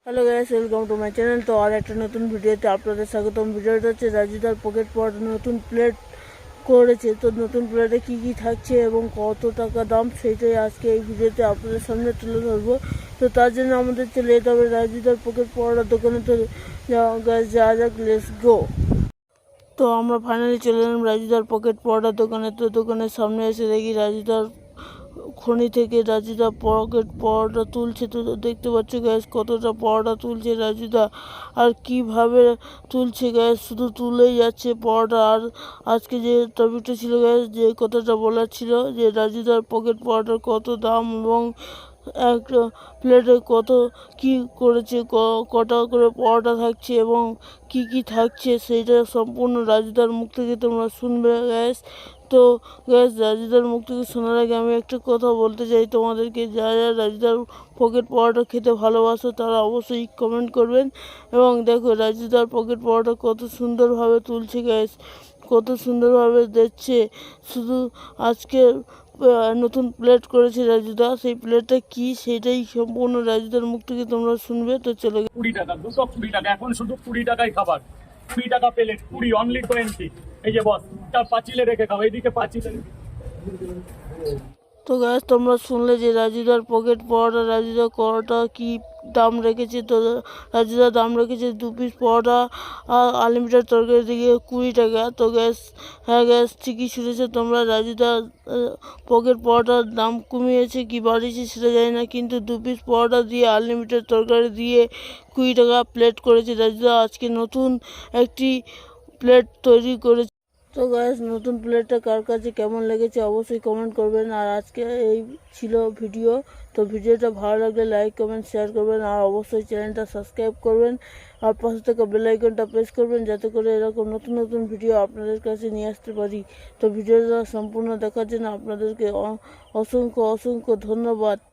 Hello guys, welcome to my channel. তো আর একটা নতুন ভিডিওতে আপনাদের স্বাগতম। ভিডিওটা হচ্ছে রাজুদার পকেট পড়া নতুন প্লেট করেছে। তো নতুন প্লেটে কী কী থাকছে এবং কত টাকা দাম সেটাই আজকে এই ভিডিওতে আপনাদের সামনে তুলে ধরবো। তো তার জন্য আমাদের চলে যেতে হবে রাজুদার পকেট পড়ার দোকানে। তো গাইস যাওয়া যাক, লেটস গো। তো আমরা ফাইনালি চলে এলাম রাজুদার পকেট পড়ার দোকানে। তো দোকানের সামনে এসে দেখি রাজুদার খনি থেকে রাজুদা পকেট পরোটা তুলছে। তো দেখতে পাচ্ছ গ্যাস কতটা পরোটা তুলছে রাজুদা, আর কিভাবে তুলছে গ্যাস, শুধু তুলেই যাচ্ছে পরোটা। আর আজকে যে টপিকটা ছিল গ্যাস, যে কথাটা বলার ছিল যে রাজুদার পকেট পরোটার কত দাম এবং এক প্লেটে কত কি করেছে, কটা করে পরোটা থাকছে এবং কি কি থাকছে সেইটা সম্পূর্ণ রাজুদার মুখ থেকে তোমরা শুনবে গ্যাস। তো গ্যাস রাজুদার মুখ থেকে শোনার আগে আমি একটা কথা বলতে চাই তোমাদেরকে, যারা রাজুদার পকেট পরোটা খেতে ভালোবাসো তারা অবশ্যই কমেন্ট করবেন। এবং দেখো রাজুদার পকেট পরোটা কত সুন্দরভাবে তুলছে গ্যাস, কত সুন্দরভাবে দিচ্ছে। শুধু আজকে নতুন প্লেট করেছে রাজুদা, সেই প্লেটটা কি সেটাই সম্পূর্ণ রাজুদার মুখ থেকে তোমরা শুনবে। তো চলে 20 টাকা, দুটো 20 টাকা, এখন শুধু 20 টাকায় খাবার। 20 টাকা প্লেট, 20 অনলি 20। এই যে বস, তার পাঁচিলে রেখে খাও, এইদিকে পাঁচিলে। তো গ্যাস তোমরা শুনলে যে রাজুদার পকেট পরোটা রাজুদা কটা কি দাম রেখেছে। তো রাজুদা দাম রেখেছে 2 পিস পরোটা আর আনলিমিটেড তরকারি দিকে 20 টাকা। তো গ্যাস, হ্যাঁ গ্যাস ঠিকই শুনেছো তোমরা, রাজুদা পকেট পরোটার দাম কমিয়েছে কি বাড়িয়েছে সেটা জানি না, কিন্তু 2 পিস পরোটা দিয়ে আনলিমিটেড তরকারি দিয়ে 20 টাকা প্লেট করেছে রাজুদা। আজকে নতুন একটি প্লেট তৈরি করেছে। তো গাইস নতুন প্লেটটা কার কাছে কেমন লেগেছে অবশ্যই কমেন্ট করবেন। আর আজকে এই ছিল ভিডিও। তো ভিডিওটা ভালো লাগলে লাইক কমেন্ট শেয়ার করবেন, আর অবশ্যই চ্যানেলটা সাবস্ক্রাইব করবেন, আর পাশে থাকা বেল আইকনটা প্রেস করবেন যাতে করে এরকম নতুন নতুন ভিডিও আপনাদের কাছে নিয়ে আসতে পারি। তো ভিডিওটা সম্পূর্ণ দেখার জন্য আপনাদেরকে অসংখ্য অসংখ্য ধন্যবাদ।